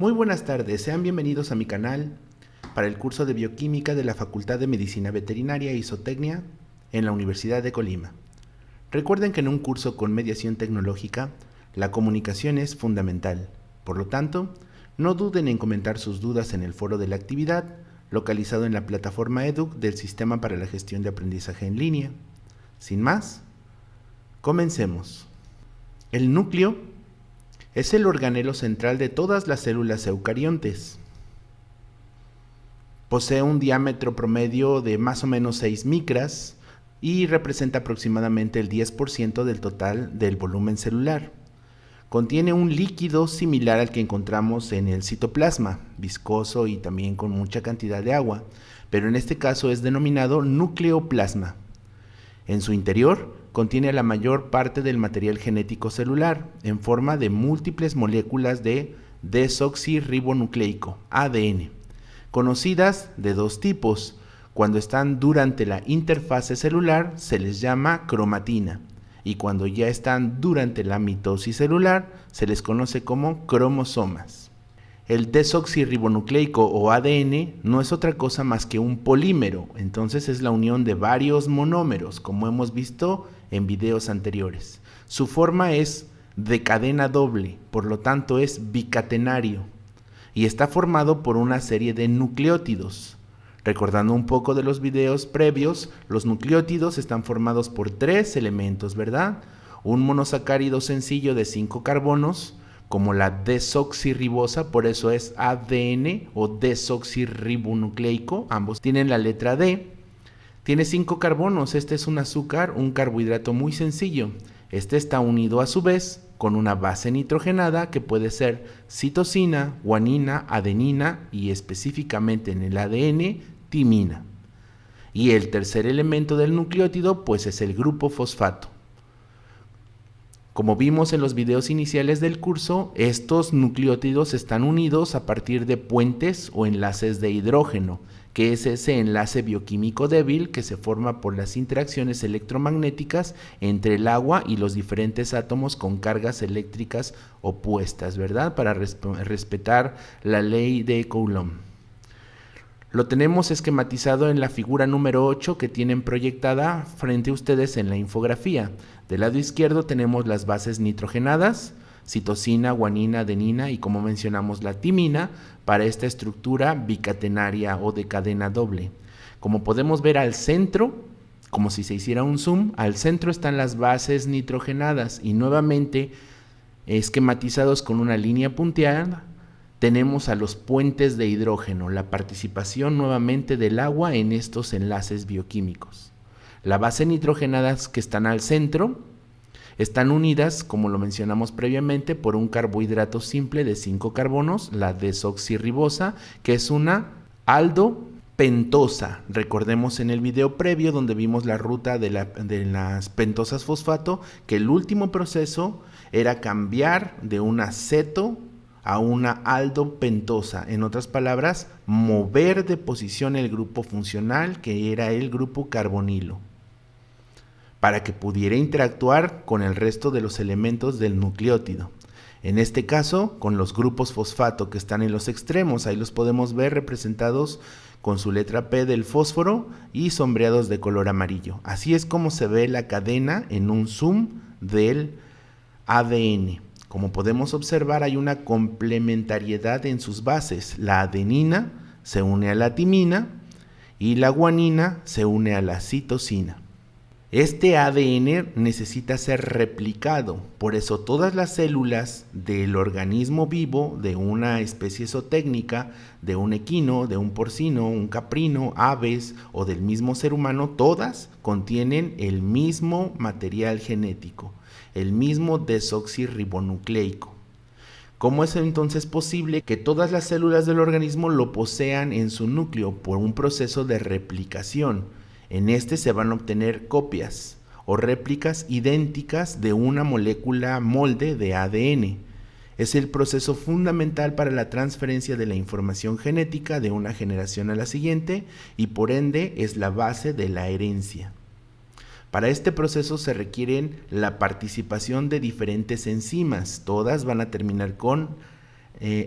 Muy buenas tardes, sean bienvenidos a mi canal para el curso de Bioquímica de la Facultad de Medicina Veterinaria y Zootecnia en la Universidad de Colima. Recuerden que en un curso con mediación tecnológica, la comunicación es fundamental. Por lo tanto, no duden en comentar sus dudas en el foro de la actividad, localizado en la plataforma EDUC del Sistema para la Gestión de Aprendizaje en Línea. Sin más, comencemos. El núcleo es el organelo central de todas las células eucariontes. Posee un diámetro promedio de más o menos 6 micras y representa aproximadamente el 10% del total del volumen celular. Contiene un líquido similar al que encontramos en el citoplasma, viscoso y también con mucha cantidad de agua, pero en este caso es denominado nucleoplasma. En su interior contiene la mayor parte del material genético celular en forma de múltiples moléculas de desoxirribonucleico, ADN, conocidas de dos tipos. Cuando están durante la interfase celular se les llama cromatina y cuando ya están durante la mitosis celular se les conoce como cromosomas. El desoxirribonucleico o ADN no es otra cosa más que un polímero, entonces es la unión de varios monómeros, como hemos visto en videos anteriores. Su forma es de cadena doble, por lo tanto es bicatenario, y está formado por una serie de nucleótidos. Recordando un poco de los videos previos, los nucleótidos están formados por 3 elementos, ¿verdad? Un monosacárido sencillo de 5 carbonos, como la desoxirribosa, por eso es ADN o desoxirribonucleico, ambos tienen la letra D. Tiene 5 carbonos, este es un azúcar, un carbohidrato muy sencillo. Este está unido a su vez con una base nitrogenada que puede ser citosina, guanina, adenina y específicamente en el ADN, timina. Y el tercer elemento del nucleótido pues es el grupo fosfato. Como vimos en los videos iniciales del curso, estos nucleótidos están unidos a partir de puentes o enlaces de hidrógeno, que es ese enlace bioquímico débil que se forma por las interacciones electromagnéticas entre el agua y los diferentes átomos con cargas eléctricas opuestas, ¿verdad? Para respetar la ley de Coulomb. Lo tenemos esquematizado en la figura número 8 que tienen proyectada frente a ustedes en la infografía. Del lado izquierdo tenemos las bases nitrogenadas, citosina, guanina, adenina y como mencionamos la timina para esta estructura bicatenaria o de cadena doble. Como podemos ver al centro, como si se hiciera un zoom, al centro están las bases nitrogenadas y nuevamente esquematizados con una línea punteada tenemos a los puentes de hidrógeno, la participación nuevamente del agua en estos enlaces bioquímicos. La base nitrogenadas que están al centro están unidas, como lo mencionamos previamente, por un carbohidrato simple de 5 carbonos, la desoxirribosa, que es una aldopentosa. Recordemos en el video previo donde vimos la ruta de las pentosas fosfato, que el último proceso era cambiar de un aceto a una aldopentosa, en otras palabras, mover de posición el grupo funcional que era el grupo carbonilo, para que pudiera interactuar con el resto de los elementos del nucleótido. En este caso, con los grupos fosfato que están en los extremos, ahí los podemos ver representados con su letra P del fósforo y sombreados de color amarillo. Así es como se ve la cadena en un zoom del ADN. Como podemos observar, hay una complementariedad en sus bases. La adenina se une a la timina y la guanina se une a la citosina. Este ADN necesita ser replicado, por eso todas las células del organismo vivo, de una especie zootécnica, de un equino, de un porcino, un caprino, aves o del mismo ser humano, todas contienen el mismo material genético, el mismo desoxirribonucleico. ¿Cómo es entonces posible que todas las células del organismo lo posean en su núcleo? Por un proceso de replicación. En este se van a obtener copias o réplicas idénticas de una molécula molde de ADN. Es el proceso fundamental para la transferencia de la información genética de una generación a la siguiente y por ende es la base de la herencia. Para este proceso se requieren la participación de diferentes enzimas, todas van a terminar con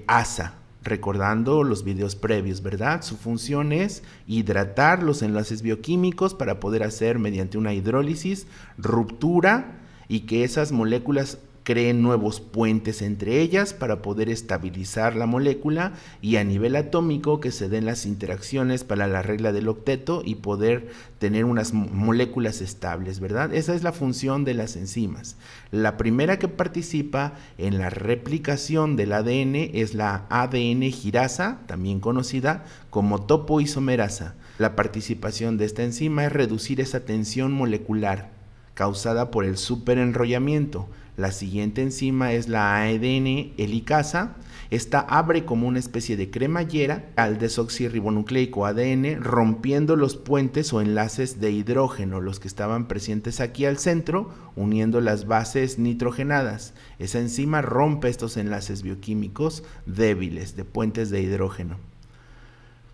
asa, recordando los videos previos, ¿verdad? Su función es hidratar los enlaces bioquímicos para poder hacer mediante una hidrólisis ruptura y que esas moléculas creen nuevos puentes entre ellas para poder estabilizar la molécula y a nivel atómico que se den las interacciones para la regla del octeto y poder tener unas moléculas estables, ¿verdad? Esa es la función de las enzimas. La primera que participa en la replicación del ADN es la ADN girasa, también conocida como topoisomerasa. La participación de esta enzima es reducir esa tensión molecular causada por el superenrollamiento. La siguiente enzima es la ADN helicasa. Esta abre como una especie de cremallera al desoxirribonucleico ADN, rompiendo los puentes o enlaces de hidrógeno, los que estaban presentes aquí al centro, uniendo las bases nitrogenadas. Esa enzima rompe estos enlaces bioquímicos débiles de puentes de hidrógeno.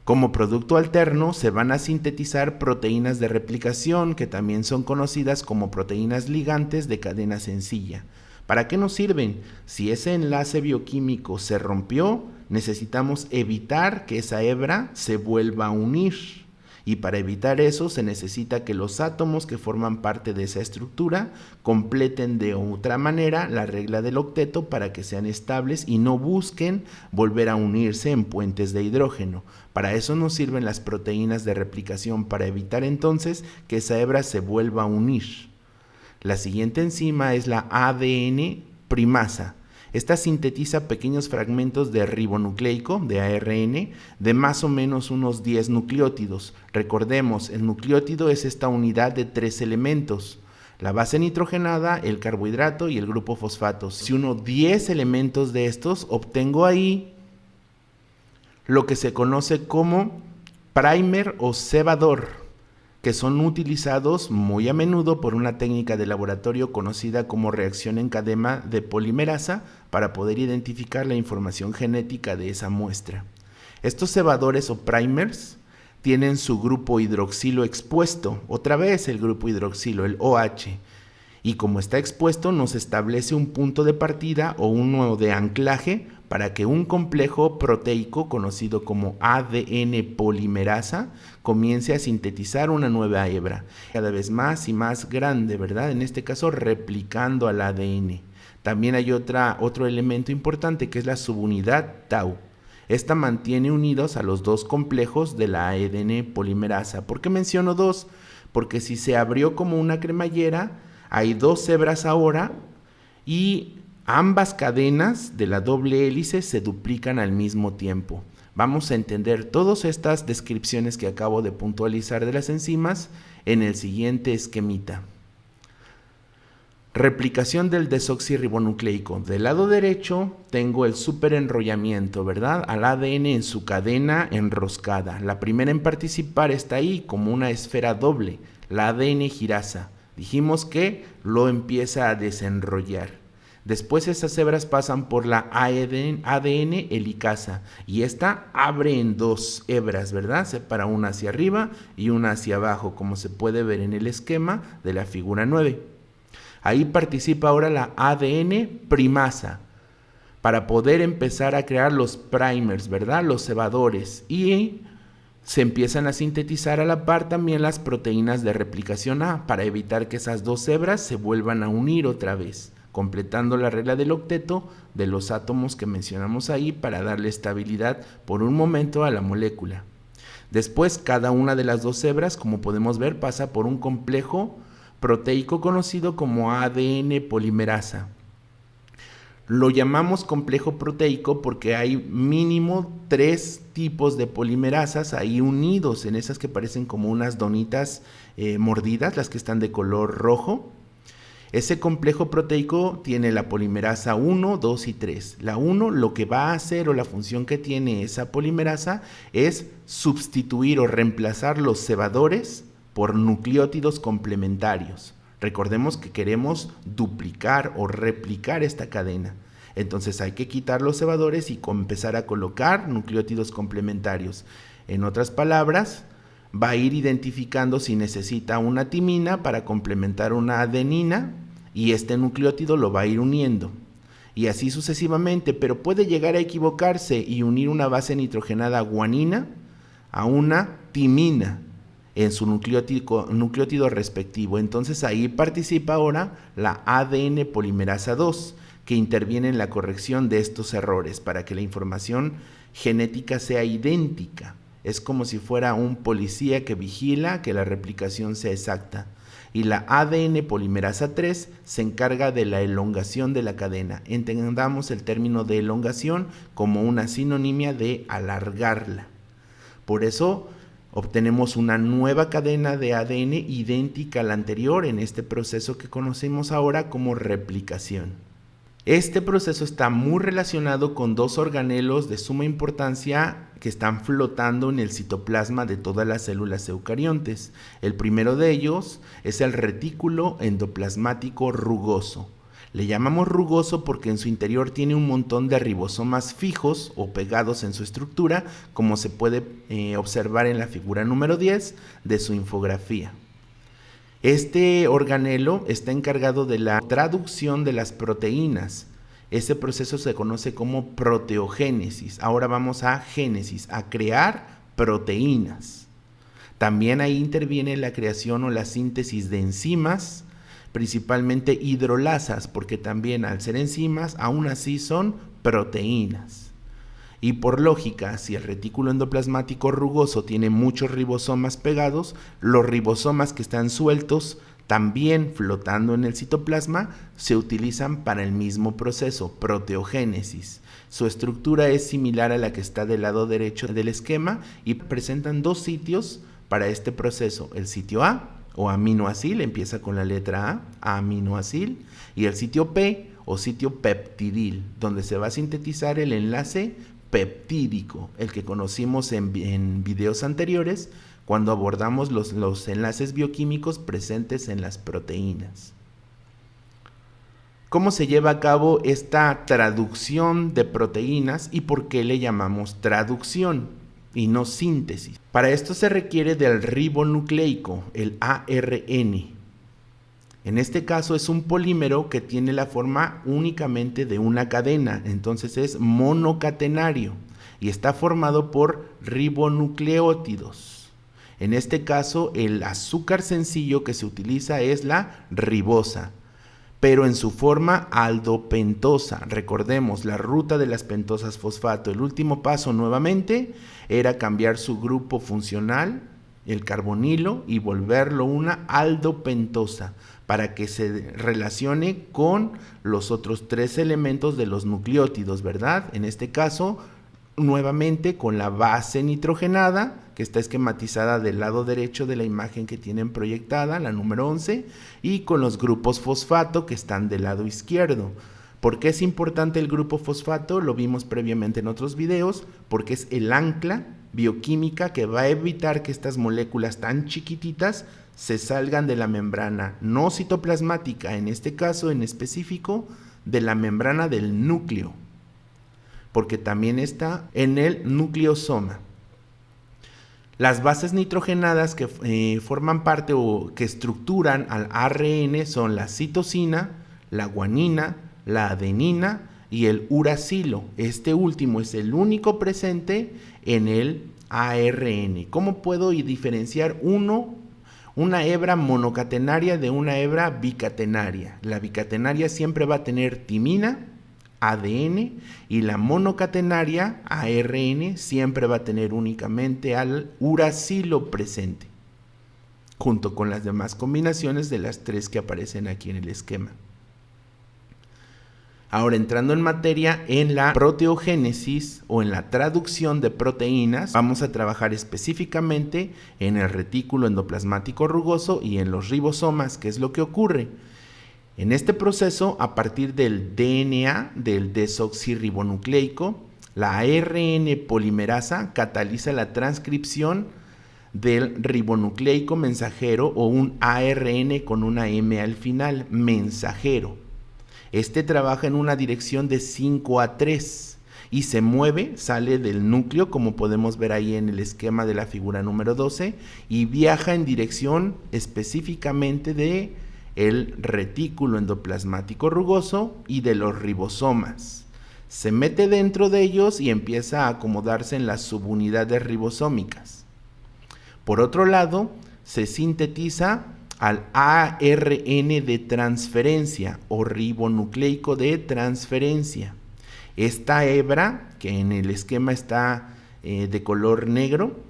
Como producto alterno se van a sintetizar proteínas de replicación que también son conocidas como proteínas ligantes de cadena sencilla. ¿Para qué nos sirven? Si ese enlace bioquímico se rompió, necesitamos evitar que esa hebra se vuelva a unir. Y para evitar eso se necesita que los átomos que forman parte de esa estructura completen de otra manera la regla del octeto para que sean estables y no busquen volver a unirse en puentes de hidrógeno. Para eso nos sirven las proteínas de replicación, para evitar entonces que esa hebra se vuelva a unir. La siguiente enzima es la ADN primasa. Esta sintetiza pequeños fragmentos de ribonucleico, de ARN, de más o menos unos 10 nucleótidos. Recordemos, el nucleótido es esta unidad de 3 elementos: la base nitrogenada, el carbohidrato y el grupo fosfato. Si uno 10 elementos de estos, obtengo ahí lo que se conoce como primer o cebador, que son utilizados muy a menudo por una técnica de laboratorio conocida como reacción en cadena de polimerasa para poder identificar la información genética de esa muestra. Estos cebadores o primers tienen su grupo hidroxilo expuesto, otra vez el grupo hidroxilo, el OH, y como está expuesto nos establece un punto de partida o uno de anclaje para que un complejo proteico conocido como ADN polimerasa comience a sintetizar una nueva hebra, cada vez más y más grande, ¿verdad? En este caso replicando al ADN. También hay otro elemento importante que es la subunidad tau. Esta mantiene unidos a los dos complejos de la ADN polimerasa. ¿Por qué menciono dos? Porque si se abrió como una cremallera, hay dos hebras ahora y ambas cadenas de la doble hélice se duplican al mismo tiempo. Vamos a entender todas estas descripciones que acabo de puntualizar de las enzimas en el siguiente esquemita. Replicación del desoxirribonucleico. Del lado derecho tengo el superenrollamiento, ¿verdad? Al ADN en su cadena enroscada. La primera en participar está ahí como una esfera doble, la ADN girasa. Dijimos que lo empieza a desenrollar. Después esas hebras pasan por la ADN helicasa y esta abre en dos hebras, ¿verdad? Separa una hacia arriba y una hacia abajo, como se puede ver en el esquema de la figura 9. Ahí participa ahora la ADN primasa para poder empezar a crear los primers, ¿verdad? Los cebadores, y se empiezan a sintetizar a la par también las proteínas de replicación A para evitar que esas dos hebras se vuelvan a unir otra vez, completando la regla del octeto de los átomos que mencionamos ahí para darle estabilidad por un momento a la molécula. Después, cada una de las dos hebras, como podemos ver, pasa por un complejo proteico conocido como ADN polimerasa. Lo llamamos complejo proteico porque hay mínimo 3 tipos de polimerasas ahí unidos, en esas que parecen como unas donitas mordidas, las que están de color rojo. Ese complejo proteico tiene la polimerasa 1, 2 y 3. La 1 lo que va a hacer, o la función que tiene esa polimerasa, es sustituir o reemplazar los cebadores por nucleótidos complementarios. Recordemos que queremos duplicar o replicar esta cadena. Entonces hay que quitar los cebadores y empezar a colocar nucleótidos complementarios. En otras palabras, va a ir identificando si necesita una timina para complementar una adenina y este nucleótido lo va a ir uniendo. y así sucesivamente, pero puede llegar a equivocarse y unir una base nitrogenada guanina a una timina en su nucleótido respectivo. Entonces ahí participa ahora la ADN polimerasa 2, que interviene en la corrección de estos errores para que la información genética sea idéntica. Es como si fuera un policía que vigila que la replicación sea exacta. Y la ADN polimerasa 3 se encarga de la elongación de la cadena. Entendamos el término de elongación como una sinonimia de alargarla. Por eso obtenemos una nueva cadena de ADN idéntica a la anterior en este proceso que conocemos ahora como replicación. Este proceso está muy relacionado con dos organelos de suma importancia que están flotando en el citoplasma de todas las células eucariontes. El primero de ellos es el retículo endoplasmático rugoso. Le llamamos rugoso porque en su interior tiene un montón de ribosomas fijos o pegados en su estructura, como se puede observar en la figura número 10 de su infografía. Este organelo está encargado de la traducción de las proteínas. Ese proceso se conoce como proteogénesis. Ahora vamos a génesis, a crear proteínas. También ahí interviene la creación o la síntesis de enzimas, principalmente hidrolasas, porque también al ser enzimas, aún así son proteínas. Y por lógica, si el retículo endoplasmático rugoso tiene muchos ribosomas pegados, los ribosomas que están sueltos, también flotando en el citoplasma, se utilizan para el mismo proceso, proteogénesis. Su estructura es similar a la que está del lado derecho del esquema y presentan dos sitios para este proceso. El sitio A, o aminoacil, empieza con la letra A, aminoacil, y el sitio P, o sitio peptidil, donde se va a sintetizar el enlace peptídico, el que conocimos en videos anteriores cuando abordamos los enlaces bioquímicos presentes en las proteínas. ¿Cómo se lleva a cabo esta traducción de proteínas y por qué le llamamos traducción y no síntesis? Para esto se requiere del ribonucleico, el ARN. En este caso es un polímero que tiene la forma únicamente de una cadena, entonces es monocatenario y está formado por ribonucleótidos. En este caso el azúcar sencillo que se utiliza es la ribosa, pero en su forma aldopentosa. Recordemos la ruta de las pentosas fosfato. El último paso nuevamente era cambiar su grupo funcional, el carbonilo, y volverlo una aldopentosa, para que se relacione con los otros tres elementos de los nucleótidos, ¿verdad? En este caso, nuevamente con la base nitrogenada, que está esquematizada del lado derecho de la imagen que tienen proyectada, la número 11, y con los grupos fosfato que están del lado izquierdo. ¿Por qué es importante el grupo fosfato? Lo vimos previamente en otros videos, porque es el ancla bioquímica que va a evitar que estas moléculas tan chiquititas se salgan de la membrana no citoplasmática, en este caso en específico de la membrana del núcleo, porque también está en el nucleosoma. Las bases nitrogenadas que forman parte o que estructuran al ARN son la citosina, la guanina, la adenina y el uracilo. Este último es el único presente en el ARN. ¿Cómo puedo diferenciar una hebra monocatenaria de una hebra bicatenaria? La bicatenaria siempre va a tener timina, ADN, y la monocatenaria, ARN, siempre va a tener únicamente al uracilo presente, junto con las demás combinaciones de las tres que aparecen aquí en el esquema. Ahora, entrando en materia, en la proteogénesis o en la traducción de proteínas, vamos a trabajar específicamente en el retículo endoplasmático rugoso y en los ribosomas. ¿Qué es lo que ocurre? En este proceso, a partir del DNA, del desoxirribonucleico, la ARN polimerasa cataliza la transcripción del ribonucleico mensajero o un ARN con una M al final, mensajero. Este trabaja en una dirección de 5:3 y se mueve, sale del núcleo, como podemos ver ahí en el esquema de la figura número 12, y viaja en dirección específicamente de el retículo endoplasmático rugoso y de los ribosomas. Se mete dentro de ellos y empieza a acomodarse en las subunidades ribosómicas. Por otro lado, se sintetiza al ARN de transferencia o ribonucleico de transferencia. Esta hebra, que en el esquema está de color negro,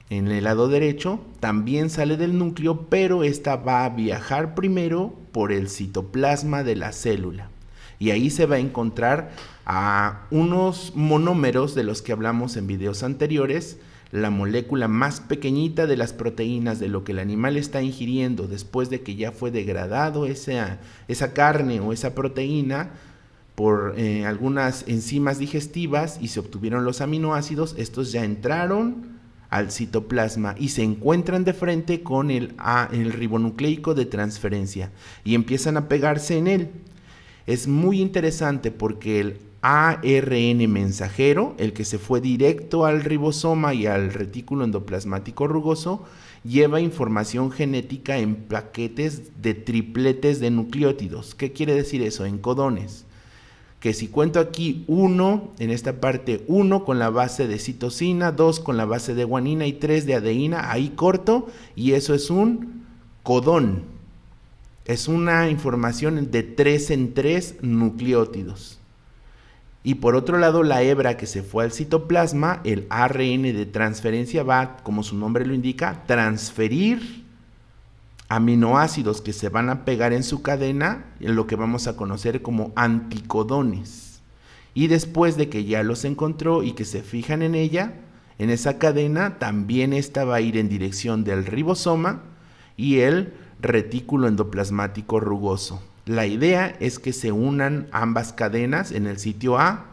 en el lado derecho, también sale del núcleo, pero esta va a viajar primero por el citoplasma de la célula. Y ahí se va a encontrar a unos monómeros de los que hablamos en videos anteriores, la molécula más pequeñita de las proteínas de lo que el animal está ingiriendo después de que ya fue degradado esa carne o esa proteína por algunas enzimas digestivas y se obtuvieron los aminoácidos. Estos ya entraron al citoplasma y se encuentran de frente con el ribonucleico de transferencia y empiezan a pegarse en él. Es muy interesante porque el ARN mensajero, el que se fue directo al ribosoma y al retículo endoplasmático rugoso, lleva información genética en paquetes de tripletes de nucleótidos. ¿Qué quiere decir eso? En codones. Que si cuento aquí 1, en esta parte 1 con la base de citosina, 2 con la base de guanina y 3 de adeína, ahí corto y eso es un codón. Es una información de 3 en 3 nucleótidos. Y por otro lado, la hebra que se fue al citoplasma, el ARN de transferencia va, como su nombre lo indica, transferir aminoácidos que se van a pegar en su cadena, en lo que vamos a conocer como anticodones. Y después de que ya los encontró y que se fijan en ella, en esa cadena, también esta va a ir en dirección del ribosoma y el retículo endoplasmático rugoso. La idea es que se unan ambas cadenas en el sitio A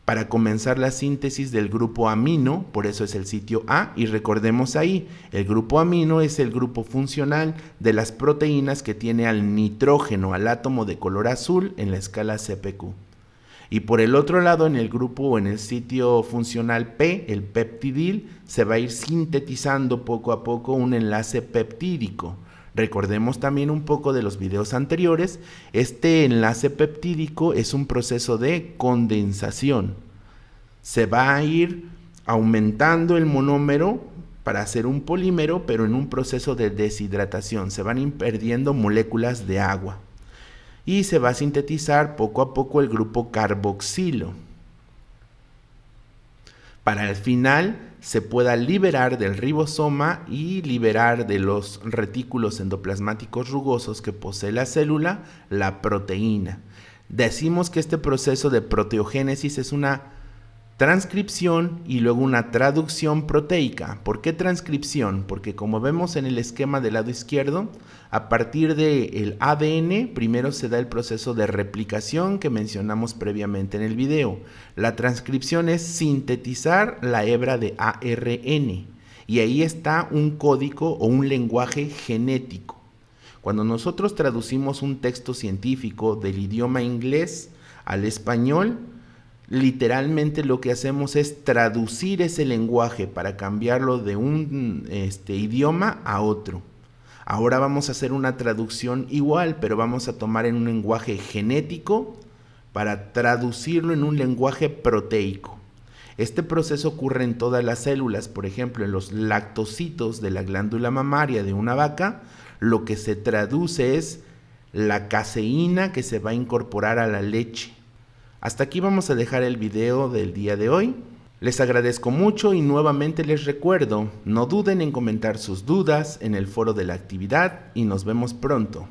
para comenzar la síntesis del grupo amino, por eso es el sitio A, y recordemos ahí, el grupo amino es el grupo funcional de las proteínas que tiene al nitrógeno, al átomo de color azul en la escala CPQ. Y por el otro lado, en el grupo o en el sitio funcional P, el peptidil, se va a ir sintetizando poco a poco un enlace peptídico. Recordemos también un poco de los videos anteriores, este enlace peptídico es un proceso de condensación. Se va a ir aumentando el monómero para hacer un polímero, pero en un proceso de deshidratación. Se van a ir perdiendo moléculas de agua y se va a sintetizar poco a poco el grupo carboxilo, para al final se pueda liberar del ribosoma y liberar de los retículos endoplasmáticos rugosos que posee la célula la proteína. Decimos que este proceso de proteogénesis es una transcripción y luego una traducción proteica. ¿Por qué transcripción? Porque como vemos en el esquema del lado izquierdo, a partir del ADN primero se da el proceso de replicación que mencionamos previamente en el video. La transcripción es sintetizar la hebra de ARN y ahí está un código o un lenguaje genético. Cuando nosotros traducimos un texto científico del idioma inglés al español, literalmente lo que hacemos es traducir ese lenguaje para cambiarlo de un idioma a otro. Ahora vamos a hacer una traducción igual, pero vamos a tomar en un lenguaje genético para traducirlo en un lenguaje proteico. Este proceso ocurre en todas las células, por ejemplo, en los lactocitos de la glándula mamaria de una vaca, lo que se traduce es la caseína que se va a incorporar a la leche. Hasta aquí vamos a dejar el video del día de hoy. Les agradezco mucho y nuevamente les recuerdo, no duden en comentar sus dudas en el foro de la actividad y nos vemos pronto.